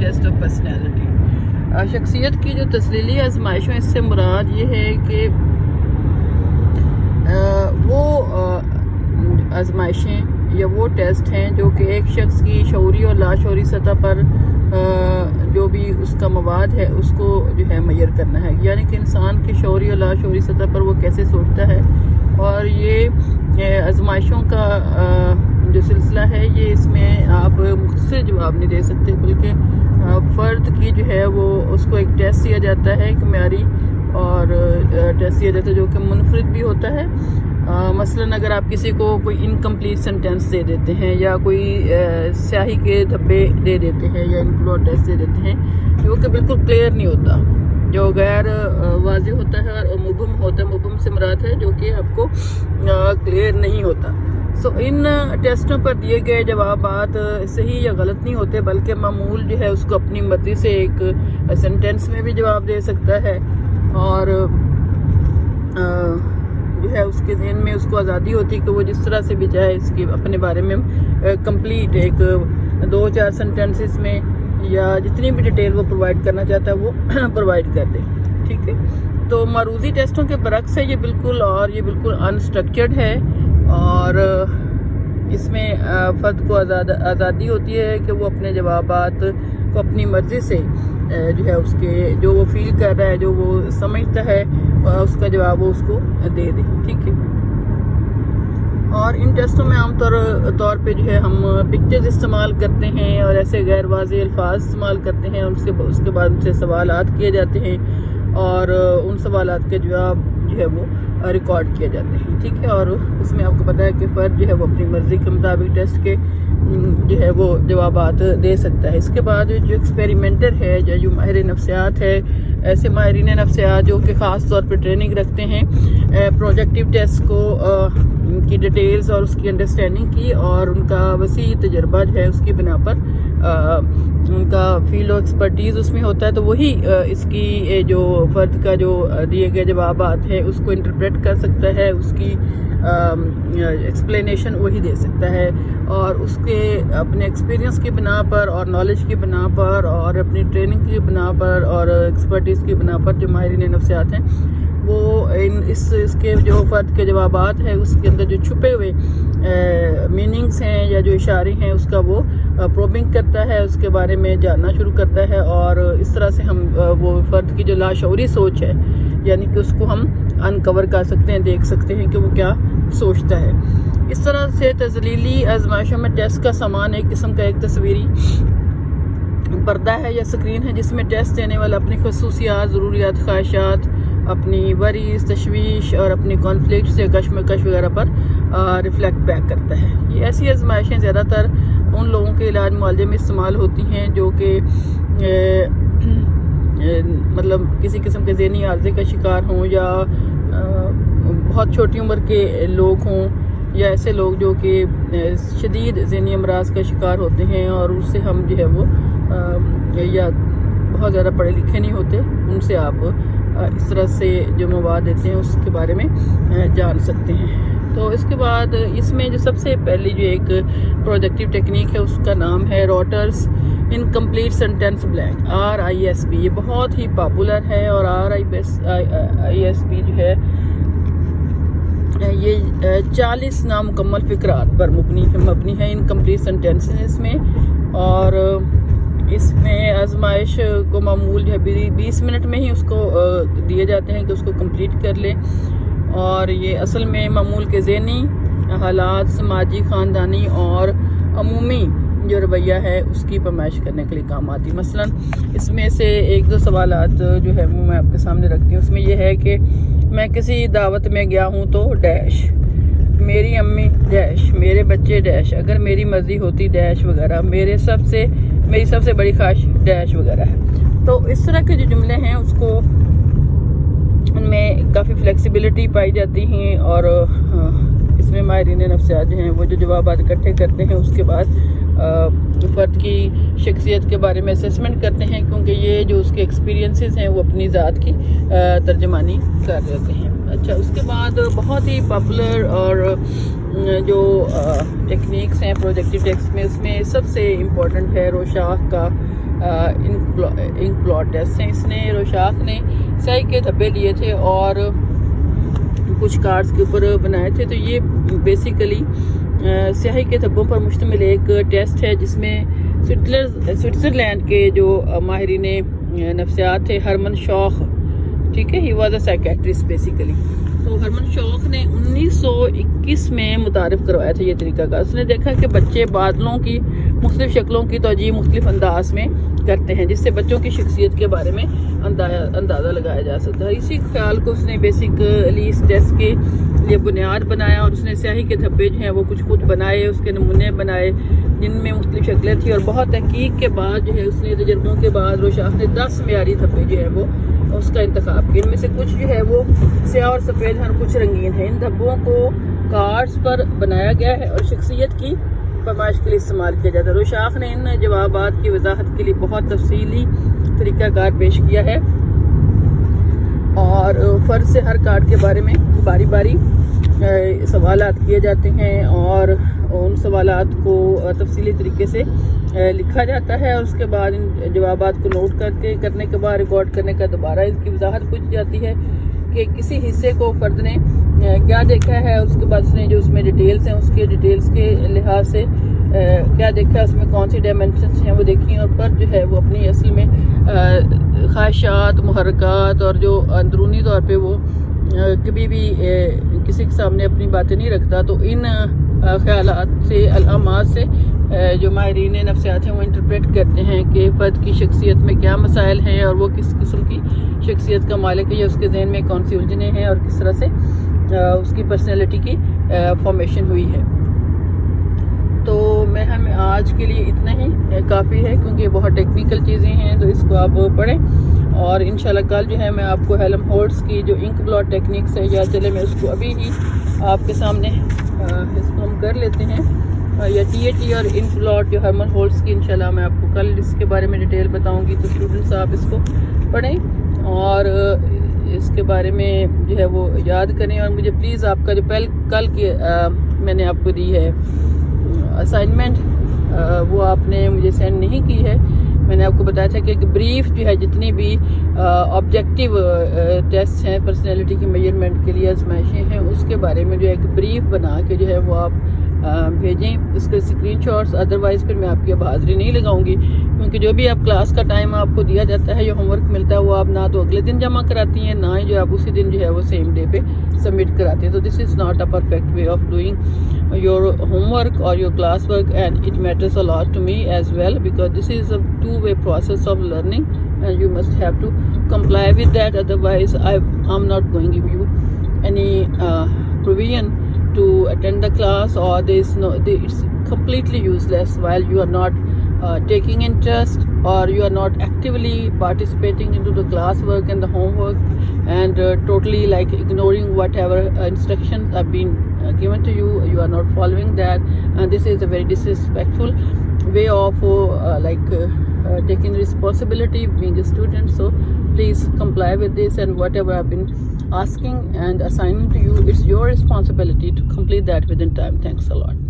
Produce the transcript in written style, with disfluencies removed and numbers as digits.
Test of personality. शख्सियत की जो तसलीली आजमाइशों, इससे मुराद ये है कि वो आजमाइशें या वो टेस्ट हैं जो कि एक शख्स की शऊरी और लाशऊरी सतह पर जो भी उसका मवाद है उसको जो है मैयर करना है, यानी कि इंसान की शऊरी और लाशऊरी सतह पर वो कैसे सोचता है। और ये आजमाइशों का जो सिलसिला है, ये इसमें आप मुख्तसर जवाब नहीं दे सकते, बल्कि फ़र्द की जो है वो उसको एक टेस्ट दिया जाता है, एक म्यारी और टेस्ट दिया जाता है जो कि मुनफरिद भी होता है। मसलन अगर आप किसी को कोई इनकम्प्लीट सेंटेंस दे देते हैं या कोई स्याही के धब्बे दे देते हैं या इनक्लूड टेस्ट दे देते हैं जो कि बिल्कुल क्लियर नहीं होता, जो गैर वाज़ेह होता है और मुबहम होता है। मुबहम से मुराद है जो कि आपको क्लियर नहीं होता। सो इन टेस्टों पर दिए गए जवाबात सही या गलत नहीं होते, बल्कि मामूल जो है उसको अपनी मर्जी से एक सेंटेंस में भी जवाब दे सकता है और जो है उसके ज़हन में उसको आज़ादी होती है कि वो जिस तरह से भी चाहे इसके अपने बारे में कंप्लीट एक 2-4 सेंटेंसेस में या जितनी भी डिटेल वो प्रोवाइड करना चाहता है वो प्रोवाइड कर दे। ठीक है, तो मारूजी टेस्टों के बरक्स है ये बिल्कुल अनस्ट्रक्चर्ड है और इसमें फ़र्द को आज़ादी होती है कि वो अपने जवाबात को अपनी मर्ज़ी से जो है उसके जो वो फील कर रहा है, जो वो समझता है उसका जवाब वो उसको दे दे। ठीक है, और इन टेस्टों में आमतौर पे जो है हम पिक्चर्स इस्तेमाल करते हैं और ऐसे गैर वाज़ेह अल्फाज इस्तेमाल करते हैं। उसके बाद उनसे सवालात किए जाते हैं और उन सवालात के जवाब जो है वो रिकॉर्ड किए जाते हैं। ठीक है, और उसमें आपको पता है कि फ़र्द जो है वो अपनी मर्ज़ी के मुताबिक टेस्ट के जो है वो जवाबात दे सकता है। इसके बाद जो एक्सपेरिमेंटर है या जो माहिर नफ्सियात है, ऐसे माहिरीन नफ्सियात जो कि ख़ास तौर पर ट्रेनिंग रखते हैं प्रोजेक्टिव टेस्ट को की डिटेल्स और उसकी अंडरस्टैंडिंग की और उनका वसी तजर्बा जो है उसकी बिना पर उनका फील्ड और एक्सपर्टीज़ उसमें होता है, तो वही इसकी जो फ़र्द का जो दिए गए जवाबात है उसको इंटरप्रेट कर सकता है, उसकी एक्सप्लेनेशन वही दे सकता है और उसके अपने एक्सपीरियंस की बिना पर और नॉलेज की बिना पर और अपनी ट्रेनिंग की बिना पर और एक्सपर्टीज़ की बिना पर जो माहिरीन नफ्सियात हैं वो इसके जो फ़र्द के जवाबात है उसके अंदर जो छुपे हुए मीनिंग्स हैं या जो इशारे हैं उसका वो प्रोबिंग करता है, उसके बारे में जानना शुरू करता है और इस तरह से हम वो फ़र्द की जो लाशऊरी सोच है यानी कि उसको हम अनकवर कर सकते हैं, देख सकते हैं कि वो क्या सोचता है। इस तरह से तज़लीली आजमाइशों में टेस्ट का सामान एक किस्म का एक तस्वीरी पर्दा है या स्क्रीन है जिसमें टेस्ट देने वाला अपनी खसूसियात, ज़रूरियात, ख्वाहिशात, अपनी वरीज़, तशवीश और अपनी कॉन्फ्लिक्ट या कश्मकश वगैरह पर रिफ्लेक्ट बैक करता है। ये ऐसी आजमाइशें ज़्यादातर उन लोगों के इलाज मुआलजे में इस्तेमाल होती हैं जो कि मतलब किसी किस्म के ज़हनी आर्ज़े का शिकार हों या बहुत छोटी उम्र के लोग हों या ऐसे लोग जो कि शदीद ज़हनी अमराज का शिकार होते हैं और उससे हम जो है वो या बहुत ज़्यादा पढ़े लिखे नहीं होते, उनसे आप इस तरह से जो मवाद देते हैं उसके बारे में जान सकते हैं। तो इसके बाद इसमें जो सबसे पहली जो एक प्रोजेक्टिव टेक्निक है उसका नाम है Rotter's incomplete sentence blank, RISB। ये बहुत ही पॉपुलर है और RISB जो है ये 40 नामुकम्मल फ़िक्रात पर मबनी है इनकम्प्लीट सेंटेंसेस में और इसमें आजमाइश को मामूल जो है 20 मिनट में ही उसको दिए जाते हैं कि उसको कंप्लीट कर ले और ये असल में मामूल के ज़हनी हालात, समाजी, ख़ानदानी और अमूमी जो रवैया है उसकी पैमाइश करने के लिए काम आती है। मसलन इसमें से 1-2 सवालात जो है वो मैं आपके सामने रखती हूँ। उसमें यह है कि मैं किसी दावत में गया हूँ तो डैश, मेरी अम्मी डैश, मेरे बच्चे डैश, अगर मेरी मर्ज़ी होती डैश वगैरह, मेरी सबसे बड़ी ख्वाहिश डैश वगैरह है। तो इस तरह के जो जुमले हैं उसको उनमें काफ़ी फ्लेक्सिबिलिटी पाई जाती हैं और इसमें माहिरीन नफ्सियात जो हैं वो जो जवाब इकट्ठे करते हैं उसके बाद फ़र्द की शख्सियत के बारे में असेसमेंट करते हैं, क्योंकि ये जो उसके एक्सपीरियंसेस हैं वो अपनी ज़ात की तर्जमानी कर देते हैं। अच्छा, उसके बाद बहुत ही पॉपुलर और जो टेक्निक्स हैं प्रोजेक्टिव टेक्स्ट में, उसमें सबसे इम्पोर्टेंट है रोशाक का انک بلاٹ ٹیسٹ ہیں. اس نے روشاق نے سیاہی کے دھبے لیے تھے اور کچھ کارڈز کے اوپر بنائے تھے. تو یہ بیسیکلی سیاہی کے دھبوں پر مشتمل ایک ٹیسٹ ہے جس میں سوئٹزرلینڈ کے جو ماہرین نفسیات تھے ہرمن شوخ, ٹھیک ہے, he was a psychiatrist basically. تو ہرمن شوخ نے 1921 میں متعارف کروایا تھا یہ طریقہ کار. اس نے دیکھا کہ بچے بادلوں کی مختلف شکلوں کی توجیہ مختلف انداز میں کرتے ہیں جس سے بچوں کی شخصیت کے بارے میں اندازہ لگایا جا سکتا ہے. اسی خیال کو اس نے بیسکلی اس ٹیسٹ کے لیے بنیاد بنایا اور اس نے سیاہی کے دھبے جو ہیں وہ کچھ خود بنائے, اس کے نمونے بنائے جن میں مختلف شکلیں تھیں, اور بہت تحقیق کے بعد جو ہے اس نے تجربوں کے بعد روشاق نے 10 معیاری دھبے جو ہے وہ اس کا انتخاب کیا. ان میں سے کچھ جو ہے وہ سیاہ اور سفید ہیں اور کچھ رنگین ہیں. ان دھبوں کو کارڈز پر بنایا گیا ہے اور شخصیت کی پیمائش کے لیے استعمال کیا جاتا ہے. روشاق نے ان جوابات کی وضاحت کے لیے بہت تفصیلی طریقہ کار پیش کیا ہے اور فرد سے ہر کارڈ کے بارے میں باری باری سوالات کیے جاتے ہیں اور ان سوالات کو تفصیلی طریقے سے لکھا جاتا ہے اور اس کے بعد ان جوابات کو نوٹ کرنے کے بعد ریکارڈ کرنے کا دوبارہ اس کی وضاحت پوچھی جاتی ہے کہ کسی حصے کو فرد نے کیا دیکھا ہے. اس کے بعد اس نے جو اس میں ڈیٹیلز ہیں اس کے ڈیٹیلز کے لحاظ سے کیا دیکھا, اس میں کون سی ڈائمینشنس ہیں وہ دیکھی, اور فرد جو ہے وہ اپنی اصل میں خواہشات, محرکات اور جو اندرونی طور پہ وہ کبھی بھی کسی کے سامنے اپنی باتیں نہیں رکھتا. تو ان خیالات سے, علامات سے جو ماہرین نفسیات ہیں وہ انٹرپریٹ کرتے ہیں کہ فرد کی شخصیت میں کیا مسائل ہیں اور وہ کس قسم کی شخصیت کا مالک ہے یا اس کے ذہن میں کون سی الجھنیں ہیں اور کس طرح سے اس کی پرسنالٹی کی فارمیشن ہوئی ہے. تو میں ہمیں آج کے لیے اتنا ہی کافی ہے کیونکہ بہت ٹیکنیکل چیزیں ہیں, تو اس کو آپ پڑھیں اور انشاءاللہ کل جو ہے میں آپ کو ہیلم ہولٹز کی جو انک بلاٹ ٹیکنیکس ہے, یا چلے میں اس کو ابھی ہی آپ کے سامنے اس کو ہم کر لیتے ہیں, یا TAT اور انک بلاٹ جو ہرمن ہولٹز کی انشاءاللہ میں آپ کو کل اس کے بارے میں ڈیٹیل بتاؤں گی. تو اسٹوڈنٹس آپ اس کو پڑھیں اور اس کے بارے میں جو ہے وہ یاد کریں, اور مجھے پلیز آپ کا جو کل کی میں نے آپ کو دی ہے اسائنمنٹ وہ آپ نے مجھے سینڈ نہیں کی ہے. میں نے آپ کو بتایا تھا کہ ایک بریف جو ہے جتنی بھی آبجیکٹیو ٹیسٹ ہیں پرسنالٹی کی میجرمنٹ کے لیے آزمائشیں ہیں اس کے بارے میں جو ایک بریف بنا کے جو ہے وہ آپ بھیجیں اس کے اسکرین شاٹس. ادروائز پھر میں آپ کی اب حاضری نہیں لگاؤں گی کیونکہ جو بھی آپ کلاس کا ٹائم آپ کو دیا جاتا ہے یا ہوم ورک ملتا ہے وہ آپ نہ تو اگلے دن جمع کراتی ہیں نہ ہی جو آپ اسی دن جو ہے وہ سیم ڈے پہ سبمٹ کراتے ہیں. تو this is not a perfect way of doing your homework or your classwork, and it matters a lot to me as well because this is a two-way process of learning and you must have to comply with that, otherwise I'm not going to give you any provision to attend the class, or it's completely useless while you are not taking interest or you are not actively participating into the classwork and the homework and totally like ignoring whatever instructions have been given to you. You are not following that, and this is a very disrespectful way of taking responsibility being a student. So please comply with this, and whatever I've been asking and assigning to you, it's your responsibility to complete that within time. Thanks a lot.